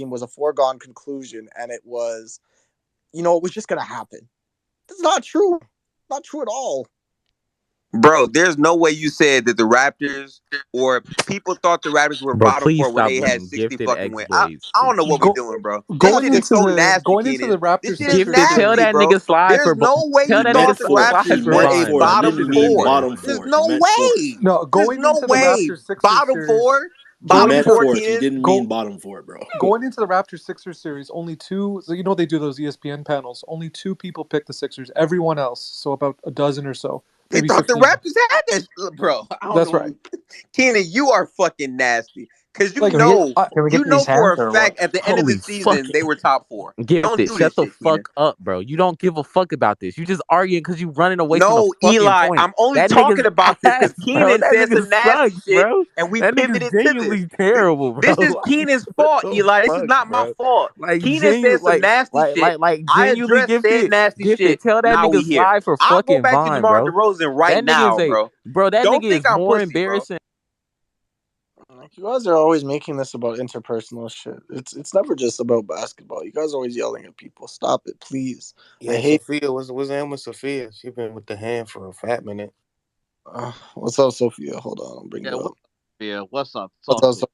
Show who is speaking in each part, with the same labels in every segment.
Speaker 1: team was a foregone conclusion, and it was, it was just gonna happen. That's not true. Not true at all.
Speaker 2: Bro, there's no way you said that the Raptors or people thought the Raptors were
Speaker 3: Bro,
Speaker 2: bottom
Speaker 3: please
Speaker 2: 4 when
Speaker 3: stop
Speaker 2: they had
Speaker 3: letting
Speaker 2: 60
Speaker 3: Gifted
Speaker 2: fucking wins. I
Speaker 3: exploits.
Speaker 2: don't know what we're doing, bro. This
Speaker 4: Going
Speaker 2: shit is
Speaker 4: into
Speaker 2: so
Speaker 4: the
Speaker 2: nasty,
Speaker 4: Raptors
Speaker 2: This shit is
Speaker 3: Gifted,
Speaker 4: Sixers
Speaker 3: tell
Speaker 2: nasty,
Speaker 3: that
Speaker 2: bro.
Speaker 3: nigga slide
Speaker 2: There's
Speaker 3: for
Speaker 2: no way
Speaker 3: tell
Speaker 2: you
Speaker 3: that
Speaker 2: thought
Speaker 3: nigga
Speaker 2: the
Speaker 3: slide
Speaker 2: Raptors
Speaker 3: for
Speaker 2: were a
Speaker 3: Vine, bro.
Speaker 2: bottom
Speaker 5: Didn't mean
Speaker 2: 4.
Speaker 5: bottom
Speaker 2: There's
Speaker 5: 4. He
Speaker 2: no
Speaker 5: meant
Speaker 2: way.
Speaker 5: fourth.
Speaker 4: No,
Speaker 2: There's
Speaker 4: going
Speaker 2: no
Speaker 4: into the
Speaker 2: way.
Speaker 4: Raptors Sixers
Speaker 2: Bottom
Speaker 4: series.
Speaker 2: 4?
Speaker 5: He
Speaker 2: Bottom
Speaker 5: meant
Speaker 2: 4,
Speaker 5: fourth. He
Speaker 2: kid?
Speaker 5: didn't mean bottom 4, bro.
Speaker 4: Going into the Raptors Sixers series, only two. So they do those ESPN panels. Only two people picked the Sixers. Everyone else, so about a dozen or so,
Speaker 2: They
Speaker 4: maybe
Speaker 2: thought the
Speaker 4: 15.
Speaker 2: Raptors had that, bro. I don't
Speaker 4: That's
Speaker 2: know.
Speaker 4: right.
Speaker 2: Kenan, you are fucking nasty. Because
Speaker 4: Like,
Speaker 1: Can we get these
Speaker 2: for
Speaker 1: hands
Speaker 2: a
Speaker 1: or
Speaker 2: fact
Speaker 1: what?
Speaker 2: at the end of the season they were top 4. Don't
Speaker 3: Gifted,
Speaker 2: do
Speaker 3: shut
Speaker 2: this
Speaker 3: the
Speaker 2: shit, Kenan.
Speaker 3: fuck up, bro. You don't give a fuck about this. You just arguing because you running away from the
Speaker 2: No,
Speaker 3: fucking
Speaker 2: Eli,
Speaker 3: point.
Speaker 2: I'm only
Speaker 3: That
Speaker 2: talking
Speaker 3: nigga's
Speaker 2: about this because
Speaker 3: ass, bro.
Speaker 2: Kenan
Speaker 3: That
Speaker 2: said
Speaker 3: nigga
Speaker 2: some nasty
Speaker 3: sucks,
Speaker 2: shit,
Speaker 3: bro.
Speaker 2: and we
Speaker 3: That nigga's
Speaker 2: pivoted to this.
Speaker 3: genuinely terrible, bro.
Speaker 2: This is
Speaker 3: Like,
Speaker 2: Kenan's
Speaker 3: what
Speaker 2: fault,
Speaker 3: the
Speaker 2: Eli. This is
Speaker 3: fuck,
Speaker 2: not my
Speaker 3: bro?
Speaker 2: fault.
Speaker 3: Like
Speaker 2: Kenan said some nasty shit. I
Speaker 3: genuinely
Speaker 2: addressed said nasty
Speaker 3: gifted.
Speaker 2: shit.
Speaker 3: Tell that
Speaker 2: Now we
Speaker 3: nigga
Speaker 2: here.
Speaker 3: slide for
Speaker 2: I'll go
Speaker 3: fucking
Speaker 2: back to
Speaker 3: Vine,
Speaker 2: DeMar
Speaker 3: bro.
Speaker 2: DeRozan right
Speaker 3: That nigga
Speaker 2: now, bro.
Speaker 3: that
Speaker 2: Don't
Speaker 3: nigga
Speaker 2: think
Speaker 3: is
Speaker 2: I'm
Speaker 3: more
Speaker 2: pussy, bro.
Speaker 3: embarrassing.
Speaker 1: You guys are always making this about interpersonal shit. It's never just about basketball. You guys are always yelling at people. Stop it, please.
Speaker 6: Yeah,
Speaker 1: I hate.
Speaker 6: Sophia. What's in with Sophia? She been with the hand for a fat minute.
Speaker 1: What's up, Sophia? Hold on, I'll bring it up.
Speaker 7: What's up?
Speaker 1: What's up, Sophia?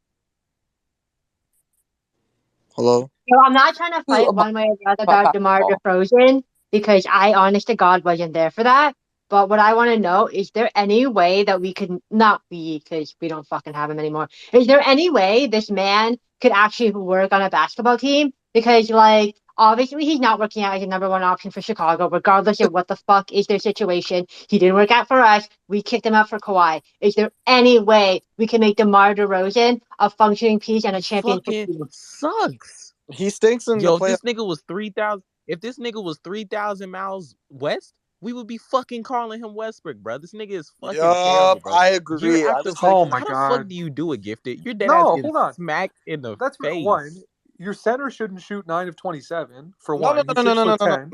Speaker 7: Hello?
Speaker 8: No, I'm not trying to fight one way or the other about DeMar DeRozan because I, honest to God, wasn't there for that. But what I want to know, is there any way that we could, not we, because we don't fucking have him anymore. Is there any way this man could actually work on a basketball team? Because, like, obviously he's not working out as a number one option for Chicago, regardless of what the fuck is their situation. He didn't work out for us. We kicked him out for Kawhi. Is there any way we can make DeMar DeRozan a functioning piece and a championship team?
Speaker 3: Sucks.
Speaker 1: He stinks in the
Speaker 3: Yo,
Speaker 1: playoffs.
Speaker 3: if this nigga was 3,000, if this nigga was 3,000 miles west, we would be fucking calling him Westbrook, bro. This nigga is fucking terrible, bro.
Speaker 1: I agree.
Speaker 3: Year
Speaker 1: I
Speaker 3: after
Speaker 1: was
Speaker 3: fucking,
Speaker 4: Oh my
Speaker 3: how the
Speaker 4: God.
Speaker 3: fuck do you do it, Gifted? Your dead
Speaker 4: No,
Speaker 3: ass gets
Speaker 4: hold on.
Speaker 3: smacked in the
Speaker 4: That's
Speaker 3: face.
Speaker 4: one. Your center shouldn't shoot 9 of 27 for
Speaker 1: No,
Speaker 4: one. He's 6'10".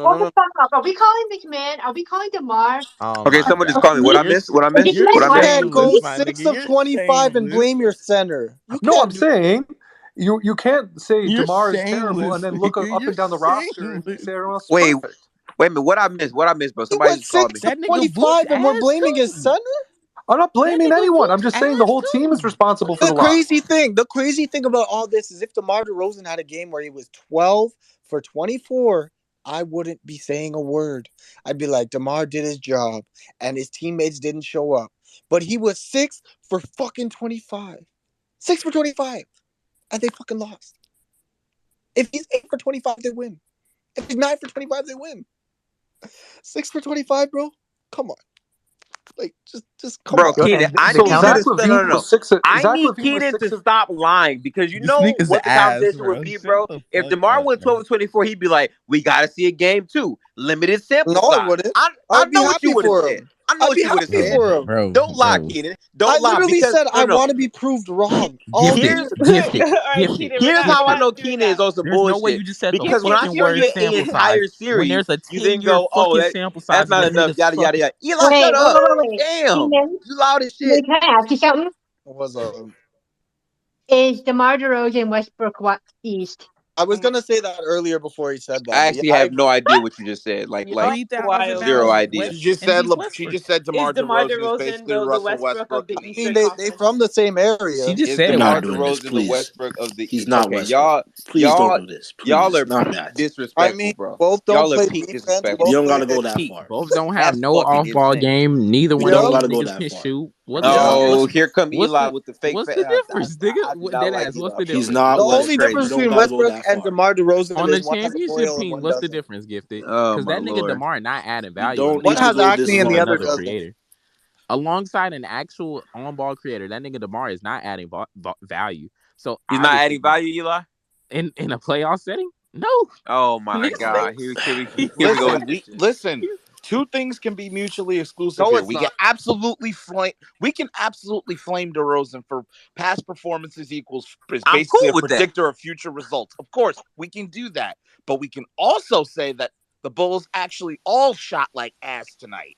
Speaker 8: Hold the fuck up. Are we calling this man? Are we calling DeMar?
Speaker 3: Oh
Speaker 2: Okay,
Speaker 3: my
Speaker 2: someone just
Speaker 3: God.
Speaker 2: called me. What I missed? What I missed?
Speaker 8: You're
Speaker 2: What I
Speaker 1: You
Speaker 2: missed?
Speaker 1: can't go
Speaker 3: shameless, my
Speaker 1: 6
Speaker 3: nigga.
Speaker 1: of
Speaker 3: You're
Speaker 1: 25 and blame your center. You
Speaker 4: No,
Speaker 1: can't
Speaker 4: I'm
Speaker 1: do
Speaker 4: saying you can't say
Speaker 3: You're
Speaker 4: DeMar is terrible and then
Speaker 3: shameless,
Speaker 4: look
Speaker 3: nigga.
Speaker 4: up
Speaker 3: You're
Speaker 4: and down the roster and
Speaker 3: shameless.
Speaker 4: say everyone else is
Speaker 2: Wait,
Speaker 4: perfect.
Speaker 2: wait a minute. What I missed? What I missed, bro?
Speaker 1: He
Speaker 2: Somebody
Speaker 1: went
Speaker 2: just called me.
Speaker 1: 6 of
Speaker 3: That nigga
Speaker 1: 25 and we're
Speaker 3: Vooch
Speaker 1: blaming his
Speaker 3: ass too.
Speaker 1: center?
Speaker 4: I'm not blaming
Speaker 3: nigga
Speaker 4: anyone. I'm
Speaker 3: Vooch
Speaker 4: just saying the
Speaker 3: ass
Speaker 4: whole team is
Speaker 3: too.
Speaker 4: responsible for
Speaker 1: The
Speaker 4: the loss.
Speaker 1: crazy thing about all this is if DeMar DeRozan had a game where he was 12 for 24, I wouldn't be saying a word. I'd be like, DeMar did his job and his teammates didn't show up. But he was 6 for fucking 25. 6 for 25. And they fucking lost. If he's 8 for 25, they win. If he's 9 for 25, they win. 6 for 25, bro? Come on. Like, just come
Speaker 2: Bro,
Speaker 1: on.
Speaker 2: Keenan, I
Speaker 4: So
Speaker 2: need you
Speaker 4: Zach
Speaker 2: to
Speaker 4: LaVine
Speaker 2: no.
Speaker 4: was six.
Speaker 2: I
Speaker 4: Zach
Speaker 2: need
Speaker 4: LaVine was
Speaker 2: Keenan
Speaker 4: 6
Speaker 2: to
Speaker 4: of.
Speaker 2: stop lying because you
Speaker 3: This
Speaker 2: know
Speaker 3: nigga's
Speaker 2: what the
Speaker 3: ass,
Speaker 2: conversation
Speaker 3: bro.
Speaker 2: would be,
Speaker 3: Shut
Speaker 2: bro.
Speaker 3: the
Speaker 2: If
Speaker 3: fuck
Speaker 2: DeMar
Speaker 3: up,
Speaker 2: went
Speaker 3: bro.
Speaker 2: 12 and 24, he'd be like, we got to see a game too. Limited sample
Speaker 1: No, I
Speaker 2: size.
Speaker 1: wouldn't.
Speaker 2: I
Speaker 1: I'd be
Speaker 2: know what you
Speaker 1: happy
Speaker 2: would have
Speaker 1: for
Speaker 2: said.
Speaker 1: him.
Speaker 2: I know
Speaker 1: I'd
Speaker 2: what
Speaker 1: be
Speaker 2: you would have
Speaker 1: happy
Speaker 2: said.
Speaker 1: for him.
Speaker 3: Bro,
Speaker 2: Don't lie,
Speaker 3: bro.
Speaker 2: Keenan.
Speaker 1: I
Speaker 2: Don't lie
Speaker 1: literally
Speaker 2: because
Speaker 1: said I want to be proved wrong. All
Speaker 2: here's
Speaker 3: Gifted.
Speaker 9: All right, Keaton, we're
Speaker 2: here's
Speaker 9: not
Speaker 2: how I
Speaker 9: doing
Speaker 2: know Keenan is
Speaker 9: that.
Speaker 2: on some
Speaker 3: There's no way
Speaker 2: bullshit.
Speaker 3: you just said the
Speaker 2: Because when I
Speaker 3: fucking
Speaker 2: show
Speaker 3: word
Speaker 2: you an
Speaker 3: sample size
Speaker 2: entire
Speaker 3: when
Speaker 2: series,
Speaker 3: there's a
Speaker 2: you then
Speaker 3: 10-year
Speaker 2: go, "Oh,
Speaker 3: fucking sample size
Speaker 2: that's
Speaker 3: of
Speaker 2: not
Speaker 3: a
Speaker 2: enough."
Speaker 3: nigga's
Speaker 2: Yada yada
Speaker 3: fucking.
Speaker 2: yada. Eli,
Speaker 8: Wait,
Speaker 2: shut up.
Speaker 8: wait.
Speaker 2: Damn,
Speaker 8: Steven,
Speaker 2: you loud as shit.
Speaker 8: wait, can I ask you something?
Speaker 1: was
Speaker 8: Is DeMar DeRozan Westbrook what East?
Speaker 1: I was gonna say that earlier before he said that,
Speaker 2: I
Speaker 1: but yeah,
Speaker 2: actually have no idea what you just said. Like,
Speaker 9: Y'all
Speaker 2: like
Speaker 3: 3,000
Speaker 9: wild,
Speaker 2: zero
Speaker 9: bro.
Speaker 3: miles
Speaker 2: idea.
Speaker 3: west,
Speaker 6: She just
Speaker 3: and
Speaker 6: said
Speaker 3: he's Westbrook.
Speaker 6: DeMar
Speaker 9: Is DeMar
Speaker 6: DeRozan is
Speaker 9: DeRozan
Speaker 6: basically
Speaker 9: the
Speaker 6: Russell
Speaker 9: Westbrook of
Speaker 6: Westbrook
Speaker 9: the
Speaker 6: of the
Speaker 1: I
Speaker 6: East.
Speaker 1: mean
Speaker 9: Eastern
Speaker 1: they
Speaker 9: Conference?
Speaker 1: from the same
Speaker 3: She
Speaker 1: area.
Speaker 3: just
Speaker 2: Is
Speaker 3: said
Speaker 6: We're
Speaker 3: it.
Speaker 2: DeMar
Speaker 6: not doing this,
Speaker 2: DeRozan the
Speaker 6: please.
Speaker 2: Westbrook of the
Speaker 6: He's
Speaker 2: East?
Speaker 6: not
Speaker 2: Okay,
Speaker 6: Westbrook. Please don't do this.
Speaker 2: y'all
Speaker 6: Please,
Speaker 2: are
Speaker 6: not
Speaker 2: peak
Speaker 6: that.
Speaker 1: I
Speaker 2: disrespectful,
Speaker 1: mean,
Speaker 2: bro.
Speaker 1: both don't
Speaker 2: Y'all are
Speaker 1: play
Speaker 2: peak
Speaker 1: defense.
Speaker 2: disrespectful.
Speaker 6: You
Speaker 1: Both
Speaker 6: don't
Speaker 1: play.
Speaker 6: gotta go that
Speaker 2: Peak.
Speaker 6: far.
Speaker 3: Both don't have
Speaker 2: That's
Speaker 3: no
Speaker 2: fucking
Speaker 3: off-ball
Speaker 2: insane.
Speaker 3: game. Neither
Speaker 6: We
Speaker 3: one of
Speaker 6: don't
Speaker 3: these
Speaker 6: gotta go
Speaker 3: niggas
Speaker 6: that
Speaker 3: can
Speaker 6: far.
Speaker 3: shoot. What's
Speaker 6: He's not
Speaker 2: Oh,
Speaker 3: what's
Speaker 6: Westbrook.
Speaker 2: here come
Speaker 3: what's
Speaker 2: Eli
Speaker 3: the
Speaker 2: with the fake.
Speaker 3: what's the difference, nigga?
Speaker 2: I do not
Speaker 3: Dead
Speaker 2: like
Speaker 3: ass. What's
Speaker 2: Eli
Speaker 3: the
Speaker 2: for
Speaker 6: He's
Speaker 2: some
Speaker 3: difference?
Speaker 2: reason.
Speaker 6: not
Speaker 1: The
Speaker 2: This is
Speaker 1: only
Speaker 6: Westbrook.
Speaker 1: difference
Speaker 6: You
Speaker 2: crazy.
Speaker 6: don't
Speaker 1: between
Speaker 6: gotta go
Speaker 1: Westbrook
Speaker 6: that
Speaker 1: and
Speaker 6: far.
Speaker 1: DeMar DeRozan
Speaker 3: On the
Speaker 1: is one has
Speaker 3: championship
Speaker 1: oil and
Speaker 3: team,
Speaker 1: one
Speaker 3: what's the
Speaker 1: doesn't.
Speaker 3: difference, Gifted?
Speaker 2: Oh
Speaker 3: Because
Speaker 2: my
Speaker 3: that nigga
Speaker 2: lord.
Speaker 3: DeMar not adding
Speaker 6: You
Speaker 3: value on
Speaker 6: don't
Speaker 3: the
Speaker 1: One
Speaker 6: need
Speaker 3: team.
Speaker 6: to
Speaker 1: has
Speaker 6: go
Speaker 3: He's
Speaker 6: this
Speaker 1: acne
Speaker 3: just
Speaker 1: and the
Speaker 6: far,
Speaker 1: other
Speaker 3: another
Speaker 6: bro.
Speaker 1: doesn't.
Speaker 3: creator. Alongside an actual on-ball creator, that nigga DeMar is not adding value. So
Speaker 2: He's not
Speaker 3: obviously,
Speaker 2: adding value, Eli.
Speaker 3: in a playoff setting, no.
Speaker 2: Oh my
Speaker 3: Nigga
Speaker 2: god.
Speaker 3: stinks.
Speaker 2: Here we go
Speaker 5: Listen,
Speaker 2: with this shit.
Speaker 5: two things can be mutually exclusive
Speaker 1: No,
Speaker 5: here.
Speaker 1: it's not.
Speaker 5: We can absolutely flame DeRozan for past performances equals is
Speaker 2: I'm
Speaker 5: basically
Speaker 2: cool
Speaker 5: a
Speaker 2: with that.
Speaker 5: predictor of future results. Of course, we can do that, but we can also say that the Bulls actually all shot like ass tonight.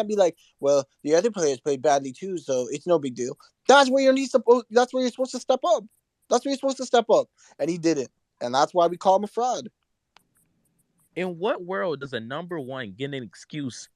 Speaker 1: can't be like, well, the other players played badly too, so it's no big deal. That's where you're supposed to step up. That's where you're supposed to step up, and he didn't, and that's why we call him a fraud.
Speaker 3: In what world does a number one get an excuse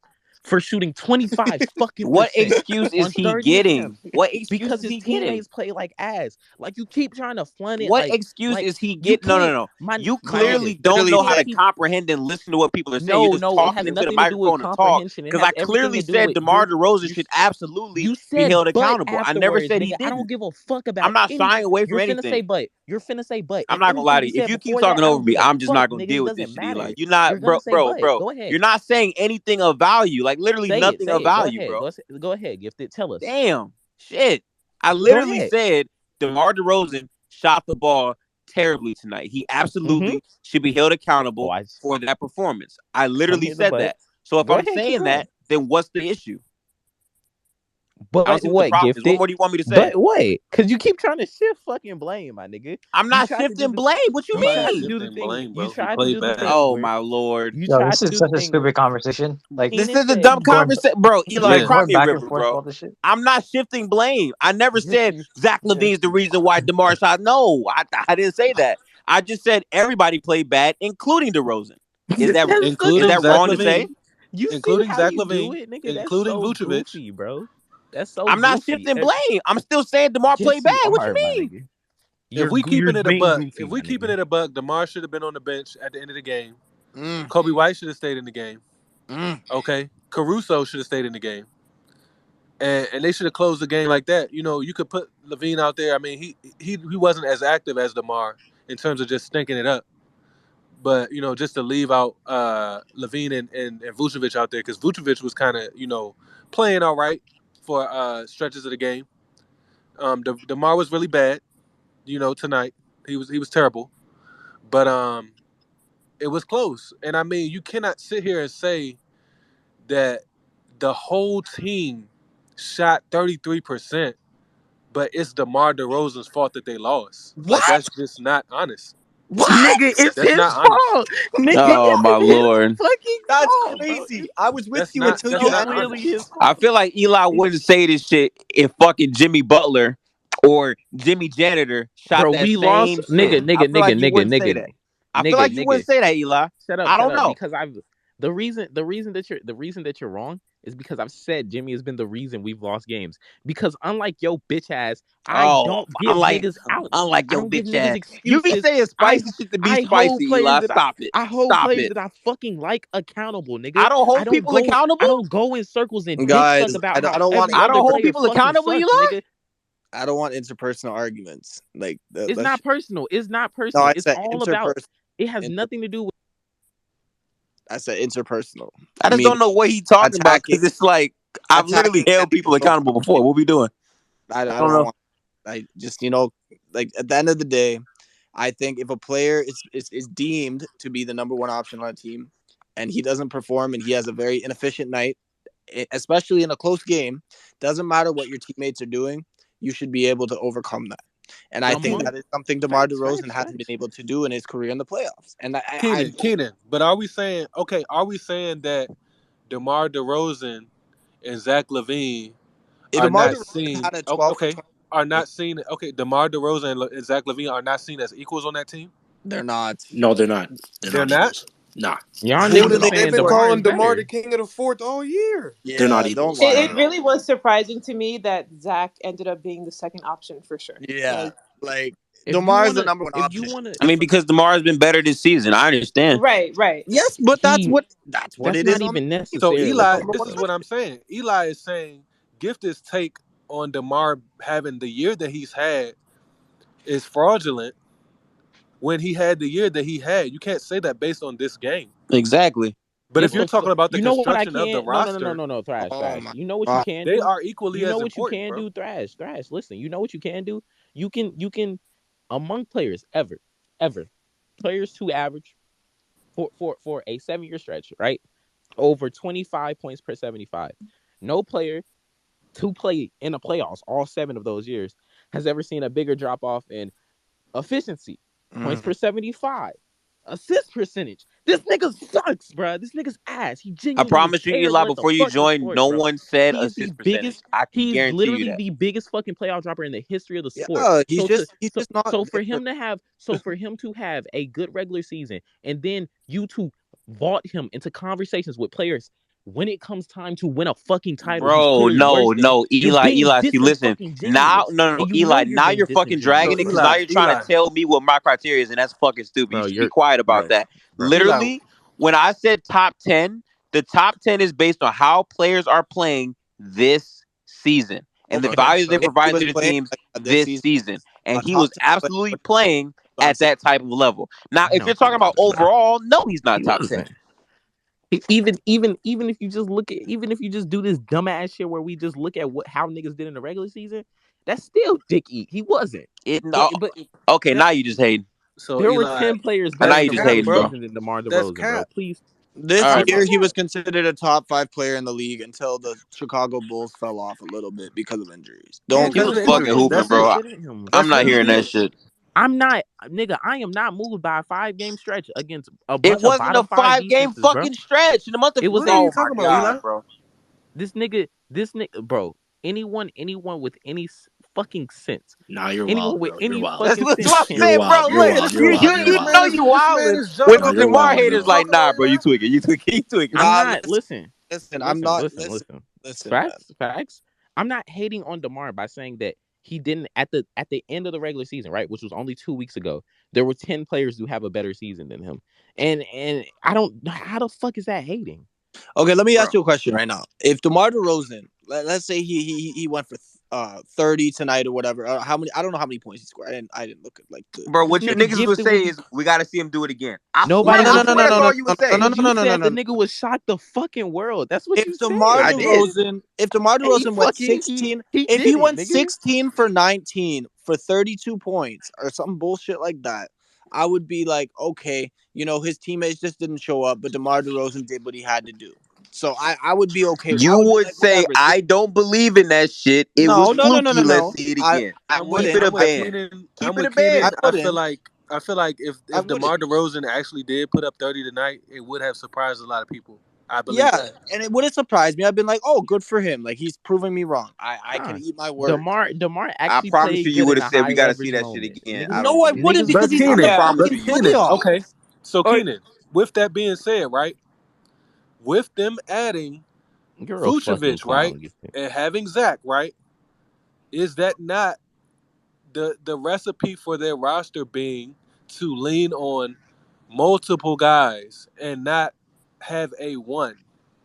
Speaker 3: for shooting 25 fucking
Speaker 2: What
Speaker 3: percent
Speaker 2: excuse is
Speaker 3: on
Speaker 2: he
Speaker 3: 30
Speaker 2: getting?
Speaker 3: attempts?
Speaker 2: What excuse
Speaker 3: Because
Speaker 2: is
Speaker 3: his
Speaker 2: he getting?
Speaker 3: teammates play like ass. Like you keep trying to flaunt it.
Speaker 2: What excuse is he getting? No. You clearly
Speaker 3: nigga,
Speaker 2: don't
Speaker 3: he
Speaker 2: know how to
Speaker 3: can't keep.
Speaker 2: comprehend and listen to what people are saying. You're just
Speaker 3: No, it
Speaker 2: talking
Speaker 3: has
Speaker 2: into the
Speaker 3: nothing to do with
Speaker 2: microphone to talk.
Speaker 3: comprehension. It
Speaker 2: Because
Speaker 3: has
Speaker 2: I
Speaker 3: everything
Speaker 2: clearly
Speaker 3: to do
Speaker 2: said
Speaker 3: with
Speaker 2: DeMar DeRozan should absolutely
Speaker 3: you
Speaker 2: be
Speaker 3: said
Speaker 2: held
Speaker 3: but
Speaker 2: accountable. I never
Speaker 3: afterwards,
Speaker 2: said he
Speaker 3: nigga. I don't
Speaker 2: didn't.
Speaker 3: give a fuck about
Speaker 2: I'm not
Speaker 3: any.
Speaker 2: shying away from
Speaker 3: You're finna say
Speaker 2: anything.
Speaker 3: but. You're finna say but.
Speaker 2: I'm
Speaker 3: And
Speaker 2: not gonna lie
Speaker 3: anything
Speaker 2: to
Speaker 3: you
Speaker 2: you. If
Speaker 3: said
Speaker 2: you keep
Speaker 3: before that,
Speaker 2: talking
Speaker 3: I
Speaker 2: over
Speaker 3: don't
Speaker 2: me,
Speaker 3: give a
Speaker 2: I'm just
Speaker 3: fuck,
Speaker 2: not gonna
Speaker 3: nigga.
Speaker 2: deal
Speaker 3: It
Speaker 2: with this
Speaker 3: doesn't
Speaker 2: shit.
Speaker 3: matter.
Speaker 2: Like you're not,
Speaker 3: You're gonna say but.
Speaker 2: bro.
Speaker 3: Go ahead.
Speaker 2: You're not saying anything of value. Like literally
Speaker 3: Say
Speaker 2: nothing of
Speaker 3: it. Go
Speaker 2: value,
Speaker 3: ahead.
Speaker 2: bro.
Speaker 3: Go ahead. Gifted. Tell us.
Speaker 2: Damn, shit. I
Speaker 3: Go
Speaker 2: literally
Speaker 3: ahead.
Speaker 2: said DeMar DeRozan shot the ball terribly tonight. He absolutely should be held accountable for that performance. I literally said that. So if
Speaker 3: Go
Speaker 2: I'm
Speaker 3: ahead, keep
Speaker 2: saying
Speaker 3: going.
Speaker 2: that, then what's the issue?
Speaker 3: But
Speaker 2: I don't see what the
Speaker 3: what,
Speaker 2: problem is. What
Speaker 3: Gifted?
Speaker 2: more do you want me to say?
Speaker 3: But wait, because you keep trying to shift fucking blame, my nigga.
Speaker 2: I'm
Speaker 3: You
Speaker 2: not
Speaker 3: tried to do
Speaker 2: shifting
Speaker 3: the
Speaker 2: blame. What you
Speaker 3: you
Speaker 6: Nobody
Speaker 3: tried to
Speaker 2: mean?
Speaker 3: do the
Speaker 6: shifting
Speaker 3: thing.
Speaker 6: blame,
Speaker 3: You
Speaker 6: bro. He
Speaker 3: tried to
Speaker 6: played
Speaker 3: do the
Speaker 6: bad.
Speaker 3: thing
Speaker 2: Oh
Speaker 3: where
Speaker 2: my lord.
Speaker 3: you
Speaker 8: Yo,
Speaker 3: tried
Speaker 8: this
Speaker 3: to
Speaker 8: is
Speaker 3: do the
Speaker 8: such a
Speaker 3: thing where
Speaker 8: stupid conversation. Like,
Speaker 2: This
Speaker 3: Keenan
Speaker 2: is a
Speaker 3: said
Speaker 2: dumb
Speaker 3: you
Speaker 8: going,
Speaker 2: conversation, bro. Eli,
Speaker 8: like
Speaker 6: Yeah.
Speaker 2: cry
Speaker 8: going
Speaker 2: me a
Speaker 8: back and
Speaker 2: river,
Speaker 8: forth
Speaker 2: bro.
Speaker 8: all this shit.
Speaker 2: I'm not shifting blame. I never
Speaker 3: yes
Speaker 2: said
Speaker 3: you
Speaker 2: Zach
Speaker 3: yes
Speaker 2: Levine's the
Speaker 3: you
Speaker 2: reason why DeMar shot. No, I didn't say that. I just said everybody played bad, including DeRozan. Is that
Speaker 3: that's
Speaker 2: is
Speaker 6: Including
Speaker 2: that
Speaker 6: Zach
Speaker 2: wrong to
Speaker 3: fucking
Speaker 2: say?
Speaker 6: Levine.
Speaker 3: you see
Speaker 6: Including
Speaker 3: how
Speaker 6: Zach
Speaker 3: you do
Speaker 6: Levine.
Speaker 3: it, nigga. That's
Speaker 6: Including
Speaker 3: so
Speaker 6: Vucevic.
Speaker 3: goofy, bro. That's so
Speaker 2: I'm not
Speaker 3: goofy.
Speaker 2: shifting blame. I'm still saying DeMar played
Speaker 3: Yes
Speaker 2: bad.
Speaker 3: you
Speaker 2: What you
Speaker 3: are, my
Speaker 2: mean?
Speaker 3: nigga.
Speaker 6: If
Speaker 3: You're being
Speaker 6: if
Speaker 3: goofy,
Speaker 6: we
Speaker 3: my
Speaker 6: keeping
Speaker 3: nigga.
Speaker 6: it a buck, DeMar should have been on the bench at the end of the game.
Speaker 1: Mm,
Speaker 6: Kobe White should have stayed in the game.
Speaker 1: mm.
Speaker 6: Okay. Caruso should have stayed in the game. And they should have closed the game like that. You know, you could put Levine out there. I mean, he wasn't as active as DeMar in terms of just stinking it up. But, you know, just to leave out Levine and Vucevic out there, because Vucevic was kind of, you know, playing all right for stretches of the game. DeMar was really bad, you know, tonight. He was terrible. But it was close. And I mean, you cannot sit here and say that the whole team shot 33%, but it's DeMar DeRozan's fault that they lost. Like,
Speaker 1: What?
Speaker 6: that's just not honest.
Speaker 1: What?
Speaker 3: Nigga, it's
Speaker 6: That's
Speaker 3: his
Speaker 6: not honest.
Speaker 3: fault. Nigga,
Speaker 2: Oh my
Speaker 3: it's his
Speaker 2: lord.
Speaker 3: fucking
Speaker 1: That's
Speaker 3: fault, bro.
Speaker 1: crazy. I was with
Speaker 6: That's
Speaker 1: you
Speaker 6: not
Speaker 1: until
Speaker 6: that's
Speaker 1: you
Speaker 3: So
Speaker 6: not
Speaker 1: ended.
Speaker 3: clearly
Speaker 6: honest.
Speaker 3: his
Speaker 2: I
Speaker 3: fault.
Speaker 2: feel like Eli wouldn't say this shit if fucking Jimmy Butler or Jimmy Janitor shot
Speaker 3: Bro,
Speaker 2: that
Speaker 3: we lost,
Speaker 2: same shit. I feel like you wouldn't say that. I feel like you
Speaker 3: nigga.
Speaker 2: wouldn't say that, Eli. I
Speaker 3: Shut
Speaker 2: don't
Speaker 3: up.
Speaker 2: know.
Speaker 3: Because I've the reason that you're wrong is because I've said Jimmy has been the reason we've lost games. Because unlike yo bitch ass, I
Speaker 2: Oh,
Speaker 3: don't give
Speaker 2: unlike
Speaker 3: niggas outs.
Speaker 2: unlike
Speaker 3: I
Speaker 2: your
Speaker 3: don't give
Speaker 2: bitch
Speaker 3: niggas
Speaker 2: ass. You be
Speaker 3: excuses.
Speaker 2: saying
Speaker 3: I
Speaker 2: spicy shit to be
Speaker 3: I hold
Speaker 2: spicy,
Speaker 3: players
Speaker 2: Eli.
Speaker 3: that
Speaker 2: Stop it.
Speaker 3: I hold
Speaker 2: Stop
Speaker 3: players
Speaker 2: it.
Speaker 3: that I fucking like accountable, nigga.
Speaker 2: I don't hold people
Speaker 3: I
Speaker 2: accountable.
Speaker 3: don't go in circles and dick suck
Speaker 1: Guys,
Speaker 3: about
Speaker 1: I
Speaker 3: how
Speaker 1: don't want
Speaker 3: every
Speaker 2: I
Speaker 3: other
Speaker 2: don't hold
Speaker 3: player
Speaker 2: people
Speaker 3: fucking
Speaker 2: accountable,
Speaker 3: sucks,
Speaker 2: Eli.
Speaker 3: nigga.
Speaker 1: I don't want interpersonal arguments. Like
Speaker 3: It's
Speaker 1: let's.
Speaker 3: not personal. It's not
Speaker 1: No,
Speaker 3: personal.
Speaker 1: I
Speaker 3: It's
Speaker 1: said
Speaker 3: all about.
Speaker 1: interpersonal.
Speaker 3: It has
Speaker 1: Inter,
Speaker 3: nothing to do with.
Speaker 1: I said interpersonal.
Speaker 2: I just don't
Speaker 1: Meaning
Speaker 2: know what he's talking about
Speaker 1: attacking,
Speaker 2: because it's like I've literally
Speaker 1: attacking
Speaker 2: held people
Speaker 1: individual
Speaker 2: accountable before.
Speaker 1: conversations.
Speaker 2: What we doing? I
Speaker 1: I
Speaker 2: don't
Speaker 1: don't
Speaker 2: know.
Speaker 1: want. I just like at the end of the day, I think if a player is deemed to be the number one option on a team, and he doesn't perform and he has a very inefficient night, especially in a close game, doesn't matter what your teammates are doing, you should be able to overcome that. And I think
Speaker 3: Among
Speaker 1: that is something DeMar
Speaker 3: facts,
Speaker 1: DeRozan
Speaker 3: facts,
Speaker 1: hasn't been
Speaker 3: facts.
Speaker 1: able to do in his career in the playoffs. And
Speaker 6: Keenan. But are we saying that DeMar DeRozan and Zach Levine
Speaker 1: if
Speaker 6: are
Speaker 1: DeMar
Speaker 6: not
Speaker 1: DeRozan
Speaker 6: seen?
Speaker 1: had a 12 for
Speaker 6: Okay,
Speaker 1: 20,
Speaker 6: are not seen. Okay, DeMar DeRozan and Zach Levine are not seen as equals on that team.
Speaker 1: they're not.
Speaker 5: No, they're not. They're
Speaker 6: They're
Speaker 5: not
Speaker 6: not.
Speaker 5: equals. Nah,
Speaker 3: Y'all
Speaker 1: Who
Speaker 5: not
Speaker 1: do
Speaker 3: niggas
Speaker 5: at
Speaker 3: is
Speaker 1: they
Speaker 5: all.
Speaker 6: They've
Speaker 3: saying
Speaker 6: been
Speaker 1: report?
Speaker 3: DeMar
Speaker 6: calling
Speaker 3: is
Speaker 6: DeMar the
Speaker 3: better.
Speaker 6: king of the fourth all year.
Speaker 5: They're not
Speaker 1: Yeah, don't
Speaker 5: equals.
Speaker 1: lie.
Speaker 5: Not
Speaker 9: It
Speaker 5: at all.
Speaker 9: really was surprising to me that Zach ended up being the second option for sure.
Speaker 1: Yeah,
Speaker 9: Like,
Speaker 1: like
Speaker 3: If you
Speaker 1: DeMar is the
Speaker 3: wanna,
Speaker 1: number one
Speaker 3: if you
Speaker 1: option.
Speaker 3: wanna,
Speaker 2: I mean, because DeMar has been better this season. I understand.
Speaker 9: right, right.
Speaker 1: Yes, but
Speaker 3: he,
Speaker 1: that's what
Speaker 3: that's
Speaker 1: it
Speaker 3: not
Speaker 1: is on the
Speaker 3: even
Speaker 1: team.
Speaker 6: So
Speaker 3: necessarily
Speaker 6: Eli,
Speaker 1: Number
Speaker 3: true,
Speaker 6: this
Speaker 1: one
Speaker 6: is
Speaker 3: bro.
Speaker 6: what I'm
Speaker 1: option.
Speaker 6: saying. Eli is saying Gifted's take on DeMar having the year that he's had is fraudulent when he had the year that he had. You can't say that based on this game.
Speaker 2: Exactly.
Speaker 6: But if
Speaker 3: If
Speaker 6: you're
Speaker 3: the
Speaker 6: talking about the
Speaker 3: you know what I
Speaker 6: construction of the
Speaker 3: can't,
Speaker 6: roster,
Speaker 3: no, thrash,
Speaker 1: Oh
Speaker 3: thrash.
Speaker 1: my
Speaker 3: You know what you
Speaker 1: god.
Speaker 3: can
Speaker 6: they
Speaker 3: do.
Speaker 6: are equally
Speaker 3: You
Speaker 6: as
Speaker 3: know what you
Speaker 6: important,
Speaker 3: can
Speaker 6: bro.
Speaker 3: do, thrash. Listen, you know what you can do. You can among players ever players to average for a 7 year stretch, right? Over 25 points per 75. No player to play in the playoffs all 7 of those years has ever seen a bigger drop off in efficiency, points
Speaker 1: Mm.
Speaker 3: per 75, assist percentage. This nigga sucks, bro. This nigga's ass. He
Speaker 2: I
Speaker 3: genuinely is
Speaker 2: promise you, Eli,
Speaker 3: terrible at the
Speaker 2: before you
Speaker 3: fucking
Speaker 2: joined,
Speaker 3: sport,
Speaker 2: no
Speaker 3: bro.
Speaker 2: one said
Speaker 3: He is the
Speaker 2: assist percentage.
Speaker 3: biggest.
Speaker 2: I can
Speaker 3: He's
Speaker 2: guarantee you
Speaker 3: literally
Speaker 2: that.
Speaker 3: the biggest fucking playoff dropper in the history of the sport.
Speaker 1: Yeah,
Speaker 3: So to
Speaker 1: he's
Speaker 3: so
Speaker 1: just not
Speaker 3: so for
Speaker 1: there.
Speaker 3: him to have for him to have a good regular season and then you to vault him into conversations with players when it comes time to win a fucking title, he's
Speaker 2: Bro,
Speaker 3: clearly worse than.
Speaker 2: no,
Speaker 3: You're
Speaker 2: Eli,
Speaker 3: being
Speaker 2: Eli, see, listen, now,
Speaker 3: disingenuous,
Speaker 2: no,
Speaker 3: and you know
Speaker 2: Eli,
Speaker 3: you're
Speaker 2: now
Speaker 3: being
Speaker 2: you're fucking
Speaker 3: disingenuous,
Speaker 2: dragging
Speaker 6: So
Speaker 2: it because
Speaker 3: bro.
Speaker 2: now you're trying to
Speaker 6: Eli,
Speaker 2: tell me what my criteria is, and that's fucking stupid. You
Speaker 3: Bro,
Speaker 2: should be
Speaker 3: you're
Speaker 2: quiet about
Speaker 3: bro,
Speaker 2: that.
Speaker 3: bro.
Speaker 6: Eli,
Speaker 2: Literally, when I said top 10, the top 10 is based on how players are playing this season and the
Speaker 1: Okay.
Speaker 2: value they're
Speaker 1: If he
Speaker 2: providing
Speaker 1: was
Speaker 2: to the
Speaker 1: playing
Speaker 2: teams
Speaker 1: like that this
Speaker 2: this
Speaker 1: season,
Speaker 2: season. And
Speaker 1: a
Speaker 2: he
Speaker 1: top
Speaker 2: was
Speaker 1: 10 player
Speaker 2: absolutely
Speaker 1: would have been
Speaker 2: playing
Speaker 1: what I'm
Speaker 2: at
Speaker 1: saying.
Speaker 2: that type of level. Now, if
Speaker 3: No,
Speaker 2: you're
Speaker 3: he
Speaker 2: talking about
Speaker 3: wasn't, bro.
Speaker 2: overall, no, he's not
Speaker 3: He
Speaker 2: top 10.
Speaker 3: wasn't. Even if you just look at even if you just do this dumbass shit where we just look at what how niggas did in the regular season, that's still dick eat. He wasn't. But
Speaker 2: No,
Speaker 3: but
Speaker 2: okay,
Speaker 3: that
Speaker 2: now you just hating.
Speaker 6: so
Speaker 3: there were
Speaker 6: Eli,
Speaker 3: 10 players
Speaker 2: Now
Speaker 3: better
Speaker 6: that's
Speaker 3: in
Speaker 2: you
Speaker 3: the
Speaker 2: just
Speaker 6: cap,
Speaker 3: regular
Speaker 2: hating, bro.
Speaker 6: bro.
Speaker 3: season than DeMar
Speaker 6: That's
Speaker 3: DeRozan, bro.
Speaker 6: cap.
Speaker 3: Please.
Speaker 1: This
Speaker 2: All right,
Speaker 1: year,
Speaker 2: bro.
Speaker 1: he was considered a top 5 player in the league until the Chicago Bulls fell off a little bit because of injuries.
Speaker 6: Yeah,
Speaker 1: Don't
Speaker 2: He
Speaker 6: because
Speaker 1: get
Speaker 6: of
Speaker 2: was
Speaker 6: the
Speaker 1: me
Speaker 2: fucking
Speaker 6: injuries.
Speaker 2: hooping,
Speaker 6: That's
Speaker 2: bro.
Speaker 6: it.
Speaker 3: Consider him.
Speaker 2: I'm
Speaker 6: That's
Speaker 2: not
Speaker 6: literally
Speaker 2: hearing that
Speaker 6: it.
Speaker 2: shit.
Speaker 3: I'm not, nigga. I am not moved by a 5-game stretch against a
Speaker 2: It
Speaker 3: bunch of
Speaker 2: wasn't a
Speaker 3: bottom 5
Speaker 2: 5-game
Speaker 3: defenses, bro.
Speaker 2: fucking stretch in the month of.
Speaker 3: It was
Speaker 6: What are
Speaker 3: a
Speaker 6: you
Speaker 2: Oh my
Speaker 6: talking about,
Speaker 2: god,
Speaker 6: Eli?
Speaker 2: bro.
Speaker 3: this nigga, bro. Anyone with any fucking sense,
Speaker 10: Nah, you're
Speaker 3: anyone
Speaker 10: wild,
Speaker 3: with
Speaker 10: bro. You're
Speaker 3: any
Speaker 10: wild.
Speaker 2: That's
Speaker 3: fucking
Speaker 2: what
Speaker 3: sense
Speaker 2: I'm
Speaker 3: can.
Speaker 10: You're
Speaker 2: saying, bro.
Speaker 10: wild. You're
Speaker 2: Look,
Speaker 10: wild. You're
Speaker 2: you
Speaker 10: wild.
Speaker 2: you
Speaker 10: You're
Speaker 2: you
Speaker 10: wild.
Speaker 2: know you
Speaker 6: This man
Speaker 2: wildin'.
Speaker 6: is
Speaker 2: When
Speaker 10: Nah,
Speaker 6: jumping
Speaker 10: you're
Speaker 6: from
Speaker 2: Demar
Speaker 10: wild,
Speaker 6: what are you
Speaker 2: haters
Speaker 10: bro.
Speaker 2: like,
Speaker 6: talking
Speaker 2: nah,
Speaker 6: about,
Speaker 2: bro, you
Speaker 6: man?
Speaker 2: tweaking, you tweaking.
Speaker 3: I'm
Speaker 1: Nah,
Speaker 3: not.
Speaker 1: listen. I'm not. Listen, man.
Speaker 3: Facts. I'm not hating on DeMar by saying that he didn't at the end of the regular season, right, which was only 2 weeks ago. There were 10 players who have a better season than him, and I don't. How the fuck is that hating?
Speaker 1: Okay, let me
Speaker 2: Bro.
Speaker 1: ask you a question right now. If DeMar DeRozan, let's say he went for 30 tonight or whatever. How many? I don't know how many points he scored. I didn't look at like the.
Speaker 2: Bro,
Speaker 3: This
Speaker 2: what you
Speaker 3: nigga
Speaker 2: niggas would
Speaker 3: gifted
Speaker 2: say
Speaker 3: when he
Speaker 2: is we gotta see him do it again. I
Speaker 1: No,
Speaker 2: swear,
Speaker 3: nobody
Speaker 1: no,
Speaker 2: I
Speaker 1: no,
Speaker 3: was
Speaker 1: no,
Speaker 2: swear
Speaker 1: no,
Speaker 2: that's
Speaker 1: no,
Speaker 2: all
Speaker 1: no,
Speaker 2: you
Speaker 1: no,
Speaker 2: would
Speaker 1: no,
Speaker 2: say.
Speaker 1: no,
Speaker 3: because
Speaker 1: no,
Speaker 3: you
Speaker 1: no, no, no,
Speaker 3: said the
Speaker 1: no.
Speaker 3: nigga was shocked the fucking world. That's what you
Speaker 1: If DeMar
Speaker 3: said.
Speaker 2: I did.
Speaker 1: DeRozan, if DeMar
Speaker 3: He
Speaker 1: DeRozan went
Speaker 3: fucking
Speaker 1: 16,
Speaker 3: he
Speaker 1: if he
Speaker 3: did it,
Speaker 1: went
Speaker 3: nigga.
Speaker 1: 16 for 19 for 32 points or some bullshit like that, I would be like, okay, his teammates just didn't show up, but DeMar DeRozan did what he had to do. So I would be okay. I
Speaker 2: You
Speaker 1: would be
Speaker 2: would
Speaker 1: like,
Speaker 2: say
Speaker 1: whatever.
Speaker 2: I don't believe in that shit. It was
Speaker 1: No, no, no, no, no,
Speaker 2: fluky. Let's
Speaker 1: no.
Speaker 2: see it
Speaker 1: I
Speaker 2: again.
Speaker 1: I
Speaker 2: Keep
Speaker 1: wouldn't.
Speaker 2: it a
Speaker 6: I'm with
Speaker 2: band.
Speaker 6: Keenan.
Speaker 2: Keep
Speaker 6: I'm
Speaker 2: it
Speaker 6: with
Speaker 2: a band.
Speaker 1: I
Speaker 6: Keenan.
Speaker 1: wouldn't.
Speaker 6: I feel like
Speaker 1: I
Speaker 6: if
Speaker 1: wouldn't.
Speaker 6: DeMar DeRozan actually did put up 30 tonight, it would have surprised a lot of people. I believe
Speaker 1: Yeah,
Speaker 6: that.
Speaker 1: and it wouldn't surprise me. I've been like, oh, good for him. Like he's proving me wrong. I can
Speaker 3: Nah.
Speaker 1: eat my words.
Speaker 3: DeMar
Speaker 2: I
Speaker 3: actually
Speaker 2: promise you,
Speaker 3: played
Speaker 2: you
Speaker 3: good
Speaker 2: would
Speaker 3: in
Speaker 2: have
Speaker 3: a
Speaker 2: said
Speaker 3: high
Speaker 2: we got to see
Speaker 3: leverage
Speaker 2: that shit
Speaker 3: moment.
Speaker 2: again. I
Speaker 3: Niggas
Speaker 2: don't
Speaker 1: No, I
Speaker 2: believe it.
Speaker 1: wouldn't
Speaker 3: niggas
Speaker 1: because
Speaker 6: But
Speaker 1: he's
Speaker 6: Keenan,
Speaker 1: already
Speaker 2: I
Speaker 9: Yeah.
Speaker 2: promise
Speaker 6: but
Speaker 1: making
Speaker 2: you.
Speaker 1: money
Speaker 6: Keenan,
Speaker 1: off.
Speaker 6: okay. So
Speaker 9: Or
Speaker 6: Keenan, with that being said, right, with them adding
Speaker 3: You're a fucking
Speaker 6: Vucevic, right,
Speaker 3: clown.
Speaker 6: and having Zach, right, is that not the recipe for their roster being to lean on multiple guys and not have a one?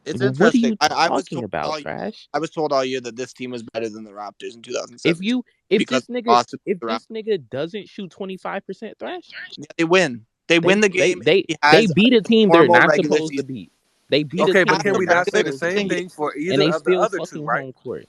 Speaker 1: It's
Speaker 3: What are
Speaker 1: interesting.
Speaker 3: you
Speaker 1: I was
Speaker 3: talking
Speaker 1: told
Speaker 3: about,
Speaker 1: all
Speaker 3: Trash?
Speaker 1: I was told all year that this team was better than the Raptors in
Speaker 3: If
Speaker 1: 2017
Speaker 3: you if
Speaker 1: because
Speaker 3: this nigga
Speaker 1: lost to
Speaker 3: if
Speaker 1: the Raptors.
Speaker 3: this nigga doesn't shoot 25% Thrash,
Speaker 1: Yeah, they win. They win
Speaker 3: they
Speaker 1: the
Speaker 3: they
Speaker 1: game if
Speaker 3: they
Speaker 1: he
Speaker 3: they
Speaker 1: has
Speaker 3: beat a
Speaker 1: a
Speaker 3: team they're
Speaker 1: normal
Speaker 3: not
Speaker 1: regular
Speaker 3: supposed to
Speaker 1: season.
Speaker 3: beat. They beat
Speaker 1: He
Speaker 3: a
Speaker 6: Okay, but
Speaker 3: team
Speaker 6: can
Speaker 3: they're
Speaker 1: has
Speaker 6: we
Speaker 1: a
Speaker 3: not
Speaker 6: not say the
Speaker 1: regular
Speaker 3: supposed to
Speaker 6: same
Speaker 1: season
Speaker 3: beat,
Speaker 1: game.
Speaker 6: thing for
Speaker 3: and
Speaker 6: either
Speaker 3: they
Speaker 6: of the
Speaker 3: still
Speaker 6: other two,
Speaker 3: fucking
Speaker 6: right?
Speaker 3: home court.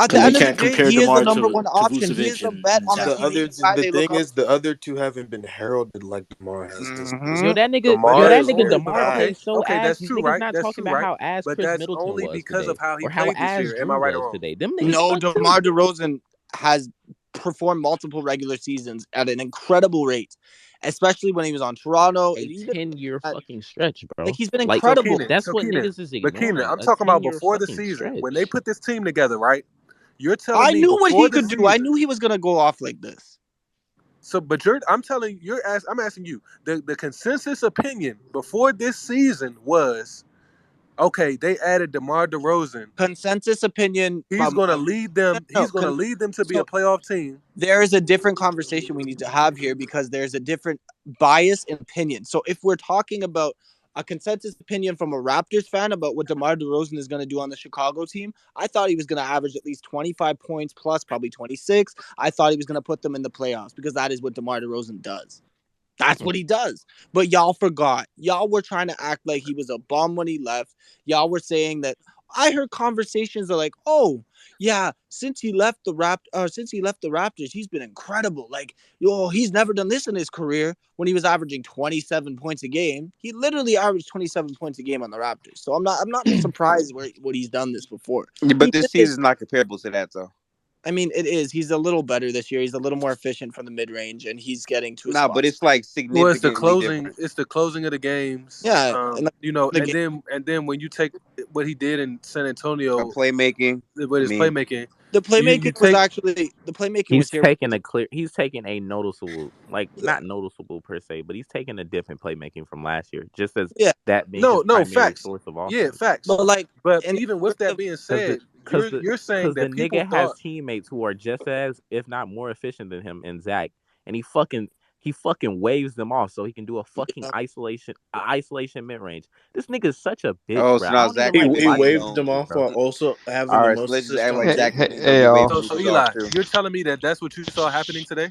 Speaker 1: At the
Speaker 10: And we
Speaker 1: end of the
Speaker 10: can't
Speaker 1: day,
Speaker 10: compare
Speaker 1: he is the
Speaker 10: DeMar
Speaker 1: number one
Speaker 10: to
Speaker 1: option. He is
Speaker 10: Vucevic
Speaker 1: the vet
Speaker 10: and
Speaker 1: on the
Speaker 10: Zach.
Speaker 11: The
Speaker 1: team.
Speaker 11: other
Speaker 1: He's the guy
Speaker 11: the
Speaker 1: they look
Speaker 11: thing
Speaker 1: up
Speaker 11: is
Speaker 1: to.
Speaker 11: the other two haven't been heralded like DeMar has this
Speaker 1: Mm-hmm.
Speaker 3: Yo,
Speaker 11: season.
Speaker 3: that nigga, yo,
Speaker 11: DeMar
Speaker 3: that
Speaker 11: is
Speaker 3: nigga
Speaker 11: very
Speaker 3: Demar
Speaker 11: bad.
Speaker 6: Okay,
Speaker 3: plays so
Speaker 6: okay,
Speaker 3: ass.
Speaker 6: that's
Speaker 3: These
Speaker 6: true,
Speaker 3: niggas
Speaker 6: right?
Speaker 3: not
Speaker 6: That's
Speaker 3: talking
Speaker 6: true,
Speaker 3: about
Speaker 6: right?
Speaker 3: how ass
Speaker 6: But
Speaker 3: Chris
Speaker 6: that's
Speaker 3: Middleton
Speaker 6: only
Speaker 3: was
Speaker 6: because of
Speaker 3: today,
Speaker 6: how he
Speaker 3: or how
Speaker 6: played this
Speaker 3: ass
Speaker 6: year. Am
Speaker 3: Drew
Speaker 6: I right or
Speaker 3: was
Speaker 6: wrong?
Speaker 3: today. Them niggas
Speaker 1: No,
Speaker 3: suck
Speaker 1: DeMar
Speaker 3: too.
Speaker 1: DeRozan has performed multiple regular seasons at an incredible rate, especially when he was on Toronto.
Speaker 3: A
Speaker 1: And even
Speaker 3: 10-year
Speaker 1: at,
Speaker 3: fucking stretch,
Speaker 1: like
Speaker 3: bro.
Speaker 1: he's been
Speaker 3: Like
Speaker 1: incredible.
Speaker 3: that's
Speaker 6: So
Speaker 3: what
Speaker 6: Keenan,
Speaker 3: niggas is
Speaker 6: but Keenan,
Speaker 3: ignoring.
Speaker 6: I'm
Speaker 3: A
Speaker 6: talking about
Speaker 3: 10-year
Speaker 6: before the
Speaker 3: fucking
Speaker 6: season when they
Speaker 3: stretch.
Speaker 6: put this team together, right? You're telling
Speaker 1: I
Speaker 6: me
Speaker 1: knew what
Speaker 6: before
Speaker 1: he
Speaker 6: the
Speaker 1: could do. I
Speaker 6: season.
Speaker 1: knew he was gonna go off like this.
Speaker 6: So, but I'm asking you. The consensus opinion before this season was okay. They added DeMar DeRozan.
Speaker 1: Consensus opinion
Speaker 6: He's
Speaker 1: from
Speaker 6: going to lead them.
Speaker 1: no.
Speaker 6: He's going to lead them to be a
Speaker 1: So
Speaker 6: playoff team.
Speaker 1: there is a different conversation we need to have here because there's a different bias and opinion. So if we're talking about a consensus opinion from a Raptors fan about what DeMar DeRozan is going to do on the Chicago team, I thought he was going to average at least 25 points plus, probably 26. I thought he was going to put them in the playoffs because that is what DeMar DeRozan does. That's what he does. But y'all forgot. Y'all were trying to act like he was a bum when he left. Y'all were saying that I heard conversations are like, "Oh, yeah, since he left the Raptors, he's been incredible. Like, he's never done this in his career when he was averaging 27 points a game. He literally averaged 27 points a game on the Raptors. So I'm not surprised what he's done this before.
Speaker 2: But this season is not comparable to that, though.
Speaker 1: I mean, it is. He's a little better this year. He's a little more efficient from the mid range, and he's getting to his
Speaker 2: Nah, but
Speaker 1: spots.
Speaker 2: it's like
Speaker 6: Well, it's the
Speaker 2: significantly
Speaker 6: closing.
Speaker 2: different.
Speaker 6: It's the closing of the games.
Speaker 1: Yeah, and the game.
Speaker 6: And then when you take what he did in San Antonio
Speaker 2: Playmaking.
Speaker 6: with
Speaker 2: I
Speaker 6: his
Speaker 2: mean,
Speaker 6: playmaking,
Speaker 1: The
Speaker 6: you
Speaker 1: playmaking was
Speaker 6: take.
Speaker 1: actually the playmaking was here.
Speaker 3: He's taking a noticeable, like not noticeable per se, but he's taking a dip in playmaking from last year, just as
Speaker 1: Yeah,
Speaker 3: that being his
Speaker 6: No
Speaker 3: primary
Speaker 6: facts.
Speaker 3: source of
Speaker 6: Yeah,
Speaker 3: offense.
Speaker 6: facts.
Speaker 1: but like
Speaker 6: But
Speaker 1: in
Speaker 6: even with
Speaker 1: terms
Speaker 6: that
Speaker 1: of
Speaker 6: being
Speaker 3: Cause the
Speaker 6: said, you're saying
Speaker 3: cause the
Speaker 6: that people
Speaker 3: nigga has
Speaker 6: thought.
Speaker 3: teammates who are just as, if not more efficient than him and Zach, and he fucking waves them off so he can do a fucking isolation mid range. This nigga's such a bitch,
Speaker 2: oh,
Speaker 3: bro.
Speaker 2: so
Speaker 3: I
Speaker 2: now
Speaker 3: don't even
Speaker 2: Zach
Speaker 3: like
Speaker 2: can
Speaker 11: He
Speaker 2: be,
Speaker 3: watching
Speaker 11: waved
Speaker 3: this
Speaker 11: them
Speaker 3: nigga,
Speaker 11: off
Speaker 3: bro.
Speaker 11: while also having
Speaker 2: all
Speaker 11: the
Speaker 2: right. So
Speaker 11: most
Speaker 2: let's just
Speaker 11: assists
Speaker 2: act
Speaker 11: on
Speaker 2: like
Speaker 11: the
Speaker 12: Hey,
Speaker 11: team.
Speaker 2: Zach can
Speaker 12: hey,
Speaker 2: be,
Speaker 12: hey,
Speaker 2: waving
Speaker 12: y'all.
Speaker 6: So
Speaker 2: people's off
Speaker 6: Eli,
Speaker 2: too.
Speaker 6: you're telling me that that's what you saw happening today?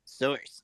Speaker 2: Source.